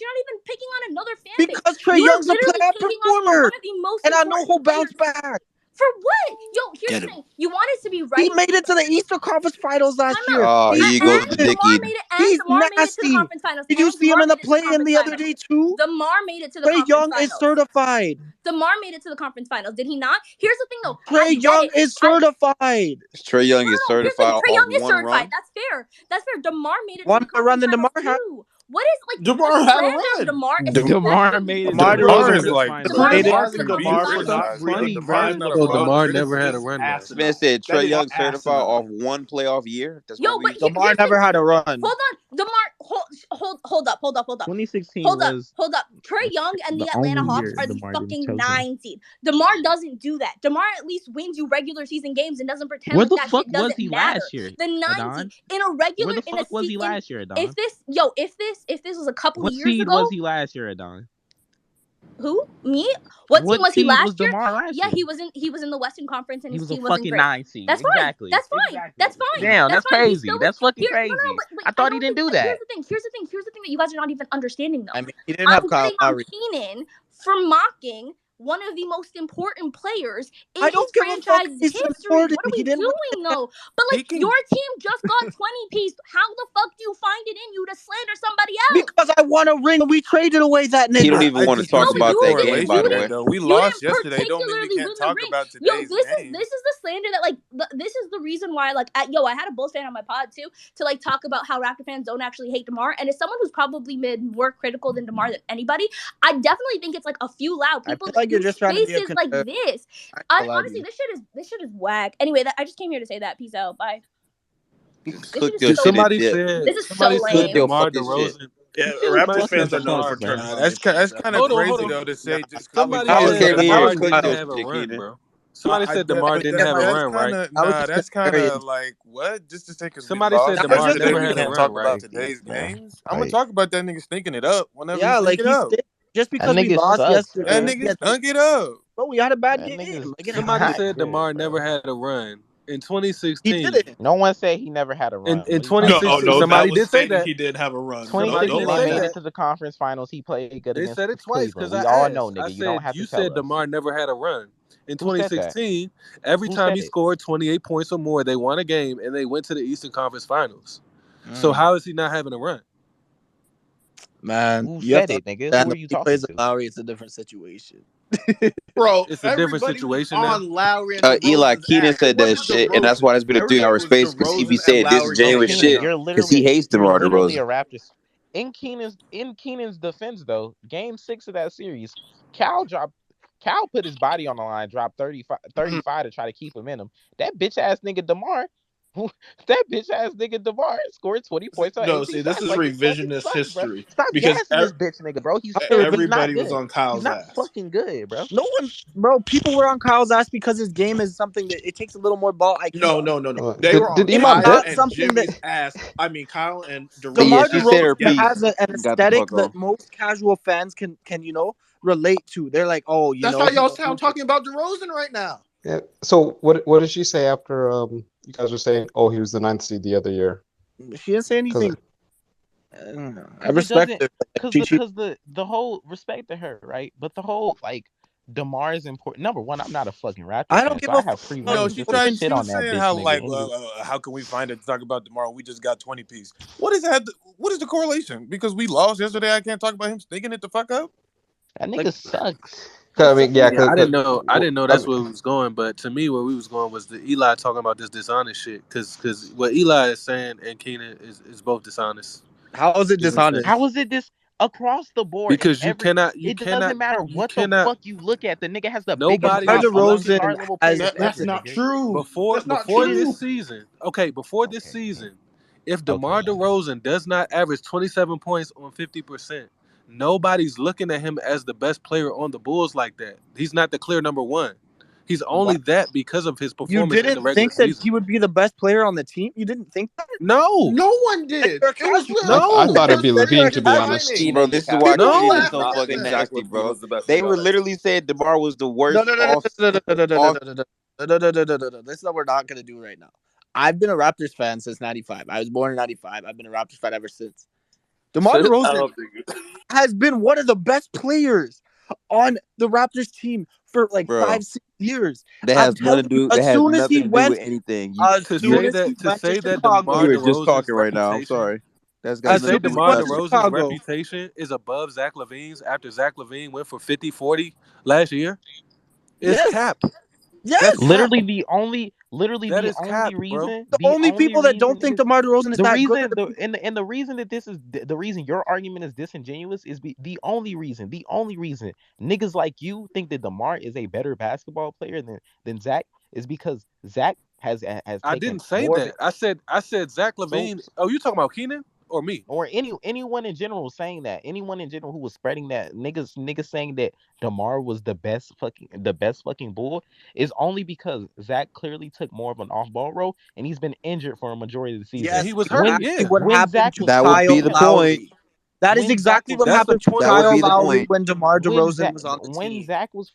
Speaker 13: You're not even picking on another fan base.
Speaker 1: Because Trae
Speaker 13: You're
Speaker 1: Young's a
Speaker 13: literally
Speaker 1: playoff
Speaker 13: picking on
Speaker 1: performer,
Speaker 13: one of the most
Speaker 1: and I know
Speaker 13: important
Speaker 1: he'll bounce
Speaker 13: players.
Speaker 1: back.
Speaker 13: For what? Yo, here's
Speaker 2: Get
Speaker 13: the
Speaker 2: him.
Speaker 13: thing. You want it to be right.
Speaker 1: He made it to the Eastern Conference Finals last year.
Speaker 2: Oh, here you go with the dick
Speaker 13: DeMar
Speaker 2: eating.
Speaker 13: made it, and
Speaker 1: He's
Speaker 13: DeMar made it to the
Speaker 1: nasty.
Speaker 13: conference finals.
Speaker 1: Did you
Speaker 13: and
Speaker 1: see him
Speaker 13: DeMar
Speaker 1: in the
Speaker 13: made it to the
Speaker 1: play-in the other
Speaker 13: conference
Speaker 1: day too?
Speaker 13: DeMar made it to the
Speaker 1: Trae
Speaker 13: conference
Speaker 1: Young
Speaker 13: finals.
Speaker 1: is certified.
Speaker 13: DeMar made it to the conference finals. Did he not? Here's the thing, though.
Speaker 1: Trae Young is certified.
Speaker 2: Trae Young is
Speaker 13: Here's the
Speaker 2: certified
Speaker 13: thing. Trae
Speaker 2: off
Speaker 13: Young is
Speaker 2: one
Speaker 13: certified.
Speaker 2: run.
Speaker 13: That's fair. That's fair. DeMar made it
Speaker 1: One
Speaker 13: to the
Speaker 1: run
Speaker 13: conference
Speaker 1: than
Speaker 13: finals
Speaker 1: DeMar had.
Speaker 13: too. What is like
Speaker 11: DeMar
Speaker 13: the
Speaker 11: had a
Speaker 13: slander
Speaker 11: run.
Speaker 13: of DeMar?
Speaker 3: DeMar made it.
Speaker 1: DeMar
Speaker 3: to the
Speaker 1: DeRozan
Speaker 3: conference
Speaker 1: is
Speaker 3: finals.
Speaker 13: DeMar made it
Speaker 11: DeMar
Speaker 13: to the
Speaker 11: can
Speaker 13: conference
Speaker 11: beat
Speaker 3: You're
Speaker 11: for
Speaker 13: finals.
Speaker 11: not
Speaker 3: fucking funny,
Speaker 11: DeMar's
Speaker 3: bro.
Speaker 11: not a
Speaker 6: So
Speaker 11: run.
Speaker 6: DeMar
Speaker 11: That
Speaker 6: never
Speaker 11: is
Speaker 6: had a
Speaker 11: just
Speaker 6: run though.
Speaker 11: asinine.
Speaker 2: Man said
Speaker 11: That
Speaker 2: Trae
Speaker 11: is
Speaker 2: Young
Speaker 11: asinine.
Speaker 2: certified off one playoff year. That's
Speaker 13: Yo,
Speaker 2: what
Speaker 13: but
Speaker 2: we.
Speaker 1: DeMar never had a run.
Speaker 13: Hold on, DeMar. Hold up.
Speaker 3: 2016
Speaker 13: Hold
Speaker 3: was
Speaker 13: up. Trae Young and
Speaker 3: the
Speaker 13: the Atlanta
Speaker 3: only
Speaker 13: Hawks
Speaker 3: year
Speaker 13: are the
Speaker 3: DeMar didn't
Speaker 13: fucking
Speaker 3: choke him.
Speaker 13: 9 seed. DeMar doesn't do that. DeMar at least wins you regular season games and doesn't pretend
Speaker 3: Where
Speaker 13: like
Speaker 3: the
Speaker 13: that
Speaker 3: fuck
Speaker 13: shit
Speaker 3: was
Speaker 13: doesn't
Speaker 3: he
Speaker 13: matter.
Speaker 3: last year,
Speaker 13: The 9
Speaker 3: Adon?
Speaker 13: seed in a regular
Speaker 3: Where the fuck was he last year, Adon?
Speaker 13: if this was a couple
Speaker 3: What
Speaker 13: years
Speaker 3: seed
Speaker 13: ago,
Speaker 3: was he last year, Adon?
Speaker 13: who? Me? What team was he
Speaker 3: seed
Speaker 13: last
Speaker 3: was
Speaker 13: year?
Speaker 3: DeMar last
Speaker 13: Yeah,
Speaker 3: year?
Speaker 13: he was in the Western Conference and
Speaker 3: He
Speaker 13: his
Speaker 3: was a
Speaker 13: team wasn't
Speaker 3: fucking
Speaker 13: great.
Speaker 3: 9 seed.
Speaker 13: That's fine.
Speaker 3: Exactly.
Speaker 13: That's fine. That's fine.
Speaker 3: Damn, that's
Speaker 13: fine. He
Speaker 3: crazy.
Speaker 13: still
Speaker 3: That's fucking
Speaker 13: here,
Speaker 3: crazy.
Speaker 13: No, but
Speaker 3: I thought he didn't do that.
Speaker 13: Here's the thing that you guys are not even understanding though.
Speaker 1: I mean, he didn't have Kyle
Speaker 13: getting on
Speaker 1: Lowry.
Speaker 13: Keenan for mocking one of the most important players in
Speaker 1: I don't
Speaker 13: his
Speaker 1: give a fuck
Speaker 13: franchise
Speaker 1: if he's
Speaker 13: history.
Speaker 1: important.
Speaker 13: What are we
Speaker 1: He didn't
Speaker 13: doing though? But
Speaker 6: He
Speaker 13: like
Speaker 6: can-
Speaker 13: your team just got 20 piece. How the fuck do you find it in you to slander somebody else?
Speaker 1: Because I won a ring and we traded away that nigga.
Speaker 2: He don't even want to talk about that game, by the way.
Speaker 12: Though we lost yesterday, don't mean we
Speaker 13: particularly
Speaker 12: can't
Speaker 13: win the
Speaker 12: talk
Speaker 13: ring.
Speaker 12: about
Speaker 13: Yo,
Speaker 12: today's game.
Speaker 13: this is the slander that like this is the reason why like I had a Bulls fan on my pod too to like talk about how Raptor fans don't actually hate DeMar, and as someone who's probably been more critical than DeMar than anybody, I definitely think it's like a few loud people
Speaker 1: I feel like you're just trying to be a
Speaker 13: spaces like this. Honestly, this shit is whack. Anyway, I just came here to say that. Peace out. Bye.
Speaker 6: Somebody said DeMar DeRozan.
Speaker 11: Yeah, Raptors fans are known for turning on
Speaker 12: That's kind of crazy though to say. Just
Speaker 6: somebody
Speaker 12: said
Speaker 6: DeMar didn't have a run, bro. Somebody said DeMar didn't have a run, right?
Speaker 12: Nah, that's kind of like what? Just to say because
Speaker 6: somebody said DeMar never had a
Speaker 12: can't
Speaker 6: run,
Speaker 12: talk
Speaker 6: right?
Speaker 12: about today's games. I'm gonna talk about that nigga stinking it up whenever
Speaker 1: Yeah,
Speaker 12: he
Speaker 1: like
Speaker 12: stink it up.
Speaker 1: just because we lost yesterday.
Speaker 12: That nigga stunk it up.
Speaker 1: But we had a bad game.
Speaker 6: Somebody said DeMar never had a run. In 2016,
Speaker 1: he did it.
Speaker 3: No one said he never had a run.
Speaker 6: In 2016, somebody did say that
Speaker 11: he did have a run.
Speaker 3: 2016, they made it to the conference finals. He played good
Speaker 6: They
Speaker 3: against
Speaker 6: said it twice
Speaker 3: Cleveland.
Speaker 6: because
Speaker 3: We all know, nigga. You don't have
Speaker 6: you
Speaker 3: to tell
Speaker 6: said
Speaker 3: us.
Speaker 6: DeMar never had a run. In
Speaker 3: Who said that?
Speaker 6: 2016, every
Speaker 3: Who
Speaker 6: time
Speaker 3: said
Speaker 6: he
Speaker 3: it?
Speaker 6: scored 28 points or more, they won a game and they went to the Eastern Conference Finals. So how is he not having a run?
Speaker 1: Man,
Speaker 3: Who
Speaker 1: you have
Speaker 3: said
Speaker 1: to
Speaker 3: it, nigga?
Speaker 1: understand
Speaker 3: Who are
Speaker 1: that
Speaker 3: you
Speaker 1: he
Speaker 3: talking
Speaker 1: plays
Speaker 3: to?
Speaker 1: Lowry. It's a different situation.
Speaker 5: Bro,
Speaker 6: It's a different
Speaker 5: everybody
Speaker 6: situation
Speaker 5: was
Speaker 6: now.
Speaker 5: on Lowry and
Speaker 2: Eli
Speaker 5: DeRozan's
Speaker 2: Keenan
Speaker 5: ass.
Speaker 2: said
Speaker 5: It
Speaker 2: that
Speaker 5: wasn't
Speaker 2: shit, and that's why there's been a
Speaker 5: Everything
Speaker 2: 3-hour
Speaker 5: was
Speaker 2: space because he be
Speaker 5: DeRozan and
Speaker 2: saying
Speaker 5: Lowry
Speaker 2: disingenuous
Speaker 5: taking
Speaker 2: shit
Speaker 5: it
Speaker 3: You're
Speaker 5: down.
Speaker 2: because he hates DeMar
Speaker 3: literally a
Speaker 2: DeRozan.
Speaker 3: Raptors. In Keenan's defense, though, game 6 of that series, Cal put his body on the line, dropped 35 to try to keep him in him. That bitch ass nigga DeMar scored 20 points on 18
Speaker 11: see, this
Speaker 3: shots.
Speaker 11: is
Speaker 3: Like,
Speaker 11: revisionist
Speaker 3: sucks,
Speaker 11: history.
Speaker 3: bro. Stop
Speaker 11: Because
Speaker 3: gassing this bitch, nigga, bro. He's
Speaker 11: everybody
Speaker 3: not
Speaker 11: was
Speaker 3: good.
Speaker 11: on Kyle's
Speaker 3: He's not
Speaker 11: ass.
Speaker 3: fucking good, bro.
Speaker 1: No one, bro. People were on Kyle's ass because his game is something that it takes a little more ball IQ.
Speaker 11: No. They were on Kyle and Jimmy's ass. I mean, Kyle and
Speaker 1: DeMar
Speaker 11: DeRozan.
Speaker 1: DeRozan has an aesthetic that most casual fans can relate to. They're like, oh,
Speaker 5: That's how y'all sound talking about DeRozan right now.
Speaker 10: Yeah. So what did she say after you guys were saying, oh, he was the 9th seed the other year?
Speaker 1: She didn't say anything. I respect her.
Speaker 3: Because the whole respect to her, right? But the whole like DeMar is important. Number one, I'm not a fucking Raptor.
Speaker 1: I don't
Speaker 3: fan,
Speaker 1: give
Speaker 3: so I have free
Speaker 12: No,
Speaker 3: reign
Speaker 12: she
Speaker 3: just to
Speaker 12: she
Speaker 3: shit
Speaker 12: was
Speaker 3: on that
Speaker 12: saying
Speaker 3: bitch
Speaker 12: how
Speaker 3: nigga.
Speaker 12: like
Speaker 3: Anyway.
Speaker 12: how can we find it to talk about tomorrow? We just got 20 piece. What is that? What is the correlation? Because we lost yesterday, I can't talk about him stinking it the fuck up.
Speaker 3: That nigga sucks.
Speaker 10: I mean,
Speaker 6: I didn't know that's where we was going, but to me, where we was going was the Eli talking about this dishonest shit. Because what Eli is saying and Keenan is both dishonest.
Speaker 1: How is it dishonest?
Speaker 3: How is it this across the board?
Speaker 6: Because it
Speaker 3: doesn't matter what the fuck you look at. The nigga has the
Speaker 6: nobody
Speaker 3: biggest
Speaker 1: DeRozan
Speaker 3: star level player.
Speaker 5: That's not true.
Speaker 6: Before this season, this season, if DeMar DeRozan does not average 27 points on 50%, nobody's looking at him as the best player on the Bulls like that. He's not the clear number one. He's only that because of his performance in the regular
Speaker 1: think
Speaker 6: season.
Speaker 1: that he would be the best player on the team? You didn't think that?
Speaker 6: No.
Speaker 5: No one did. It was
Speaker 10: I thought it'd be LaVine, to be honest.
Speaker 2: Bro, this is why
Speaker 5: People
Speaker 2: Keenan is
Speaker 5: laughed
Speaker 2: so
Speaker 5: at
Speaker 2: fucking
Speaker 5: that.
Speaker 2: nasty, bro. They were literally saying DeMar was the worst.
Speaker 1: This is what we're not gonna do right now. I've been a Raptors fan since '95. I was born in '95. I've been a Raptors fan ever since. DeMar DeRozan has been one of the best players on the Raptors team for like
Speaker 2: Bro.
Speaker 1: 5-6 years.
Speaker 2: That
Speaker 1: I'm
Speaker 2: has nothing
Speaker 1: telling
Speaker 2: to
Speaker 1: you,
Speaker 2: do. That
Speaker 1: as
Speaker 2: has
Speaker 1: soon as he
Speaker 2: nothing to do with
Speaker 1: went,
Speaker 2: anything.
Speaker 1: as
Speaker 6: To
Speaker 1: soon
Speaker 6: say
Speaker 1: as he
Speaker 6: that
Speaker 1: went to
Speaker 6: DeMar
Speaker 2: You
Speaker 1: Chicago,
Speaker 2: are just
Speaker 6: DeRozan's
Speaker 2: talking right now. I'm
Speaker 6: reputation,
Speaker 2: sorry. That's got
Speaker 6: to
Speaker 1: as
Speaker 6: say
Speaker 1: soon
Speaker 2: nothing to do
Speaker 1: as he
Speaker 2: with
Speaker 6: DeMar
Speaker 1: went to
Speaker 2: nothing.
Speaker 6: DeRozan's
Speaker 1: Chicago,
Speaker 6: reputation is above Zach LaVine's after Zach LaVine went for 50-40 last year is
Speaker 1: yes,
Speaker 6: cap. That's
Speaker 1: yes.
Speaker 6: cap.
Speaker 3: Literally
Speaker 6: That
Speaker 3: the
Speaker 6: is
Speaker 3: only
Speaker 6: cap, bro.
Speaker 3: reason,
Speaker 1: The only people that don't think
Speaker 3: is
Speaker 1: DeMar DeRozan is
Speaker 3: the
Speaker 1: that good are
Speaker 3: reason
Speaker 1: the people.
Speaker 3: the reason that this is the reason your argument is disingenuous is the only reason niggas like you think that DeMar is a better basketball player than Zach is because Zach has
Speaker 6: I
Speaker 3: taken
Speaker 6: didn't say
Speaker 3: more of
Speaker 6: that.
Speaker 3: it.
Speaker 6: I said Zach
Speaker 3: So
Speaker 6: LaVine. Oh, you talking about Keenan or me?
Speaker 3: or anyone in general saying that, anyone in general who was spreading that, niggas saying that DeMar was the best fucking bull is only because Zach clearly took more of an off ball role and he's been injured for a majority of the season.
Speaker 6: And he
Speaker 1: Yes,
Speaker 6: was hurt.
Speaker 3: When
Speaker 1: exactly
Speaker 6: Yeah,
Speaker 1: what happened
Speaker 3: Zach
Speaker 1: to
Speaker 3: was
Speaker 2: That would
Speaker 3: fucking
Speaker 2: be
Speaker 1: Kyle
Speaker 2: the point.
Speaker 1: Lowry. That is
Speaker 3: when Zach
Speaker 1: exactly
Speaker 3: was
Speaker 1: what
Speaker 6: that's the
Speaker 1: happened to
Speaker 6: point
Speaker 2: That
Speaker 6: I'm
Speaker 2: would
Speaker 1: Kyle
Speaker 2: be the
Speaker 6: making.
Speaker 1: Lowry
Speaker 2: point.
Speaker 1: when DeMar DeRozan was on the team.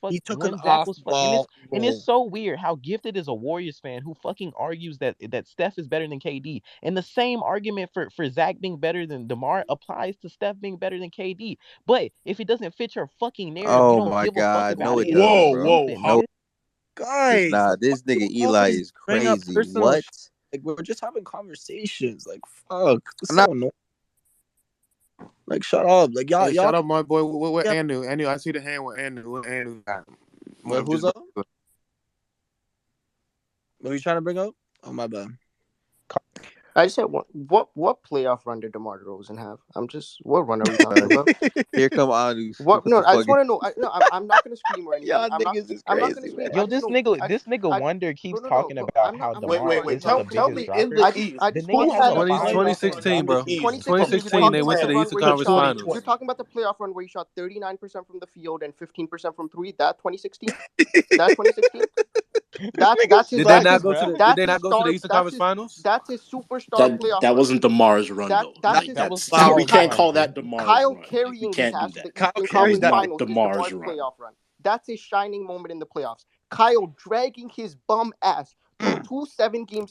Speaker 1: He took an
Speaker 3: when Zach was fucking
Speaker 1: off-ball
Speaker 3: and it's
Speaker 1: role.
Speaker 3: so weird how Gifted is a Warriors fan who fucking argues that Steph is better than KD. And the same argument for Zach being better than DeMar applies to Steph being better than KD. But if it doesn't fit your fucking narrative, you
Speaker 2: Oh
Speaker 3: don't
Speaker 2: my
Speaker 3: give a fuck
Speaker 2: God.
Speaker 3: about
Speaker 2: No,
Speaker 3: it.
Speaker 2: it
Speaker 3: It's so
Speaker 2: doesn't,
Speaker 11: Whoa,
Speaker 2: bro.
Speaker 11: whoa,
Speaker 3: stupid,
Speaker 11: how?
Speaker 2: No,
Speaker 3: nigga.
Speaker 2: it's
Speaker 1: Guys,
Speaker 2: not. This
Speaker 1: why
Speaker 2: nigga
Speaker 1: do you
Speaker 2: Eli
Speaker 1: always
Speaker 2: is
Speaker 1: bring up
Speaker 2: crazy.
Speaker 1: personal
Speaker 2: What?
Speaker 1: shit? Like, we're just having conversations. Like, fuck, this is
Speaker 2: I'm not.
Speaker 1: so annoying. Like, shut up. Like,
Speaker 12: Hey,
Speaker 1: y'all.
Speaker 12: shout out my boy. What
Speaker 1: Yeah.
Speaker 12: Anu? Anu, I see the hand with Anu. What Anu got?
Speaker 1: Wait,
Speaker 12: I'm
Speaker 1: who's
Speaker 12: just.
Speaker 1: up? What are you trying to bring up? Oh, my bad.
Speaker 14: I just said, what playoff run did DeMar DeRozan have? What run are we talking about?
Speaker 2: Here come Anu.
Speaker 14: What?
Speaker 2: With the
Speaker 14: No, I just
Speaker 2: fucking.
Speaker 14: want to know. I'm not gonna scream or anything.
Speaker 2: Y'all niggas is
Speaker 14: I'm not gonna
Speaker 2: crazy,
Speaker 14: scream.
Speaker 2: man.
Speaker 14: I
Speaker 3: Yo,
Speaker 14: just
Speaker 3: this
Speaker 14: know.
Speaker 3: nigga Wonder keeps
Speaker 14: No.
Speaker 3: talking
Speaker 14: Look,
Speaker 3: about how
Speaker 11: Wait,
Speaker 3: DeMar
Speaker 11: wait, wait.
Speaker 3: isn't
Speaker 11: Tell
Speaker 3: the
Speaker 11: tell
Speaker 3: biggest
Speaker 11: me in
Speaker 3: dropper.
Speaker 11: the
Speaker 14: I just
Speaker 11: East,
Speaker 14: I
Speaker 3: The
Speaker 14: just
Speaker 3: nigga
Speaker 11: who
Speaker 14: spoke
Speaker 3: has
Speaker 11: had
Speaker 3: a
Speaker 11: a
Speaker 6: 20,
Speaker 14: history.
Speaker 3: finals
Speaker 6: 2016,
Speaker 11: in the
Speaker 6: bro.
Speaker 11: East?
Speaker 6: 2016,
Speaker 14: Talking
Speaker 6: they went
Speaker 14: about
Speaker 6: to
Speaker 14: the
Speaker 6: the
Speaker 14: run
Speaker 6: Eastern
Speaker 14: where he
Speaker 6: Conference
Speaker 14: shot.
Speaker 6: Finals.
Speaker 14: You're talking about the playoff run where he shot 39% from the field and 15% from three. That 2016. That 2016.
Speaker 3: This nigga
Speaker 6: Did they not
Speaker 3: stupid,
Speaker 6: go to
Speaker 3: bro.
Speaker 6: the? Did
Speaker 14: That's
Speaker 6: they
Speaker 14: his
Speaker 6: not go to the
Speaker 14: star.
Speaker 6: Eastern Conference Finals?
Speaker 14: That's his superstar
Speaker 11: That
Speaker 14: playoff
Speaker 11: that
Speaker 14: run.
Speaker 11: wasn't DeMar's run though.
Speaker 14: That's his
Speaker 3: That was
Speaker 11: We
Speaker 3: Kyle's
Speaker 11: can't
Speaker 3: run,
Speaker 11: call
Speaker 3: G.
Speaker 11: that DeMar's
Speaker 14: Kyle
Speaker 11: run. Like we
Speaker 14: carrying his
Speaker 11: can't do
Speaker 14: ass to
Speaker 11: that.
Speaker 14: the
Speaker 1: Kyle
Speaker 14: Eastern
Speaker 11: That was
Speaker 1: carried
Speaker 14: Conference
Speaker 1: that.
Speaker 11: not
Speaker 14: Finals is
Speaker 11: DeMar's
Speaker 14: DeMar's
Speaker 11: run.
Speaker 14: playoff run. That's his shining moment in the playoffs. Kyle dragging his bum ass through 2 7-game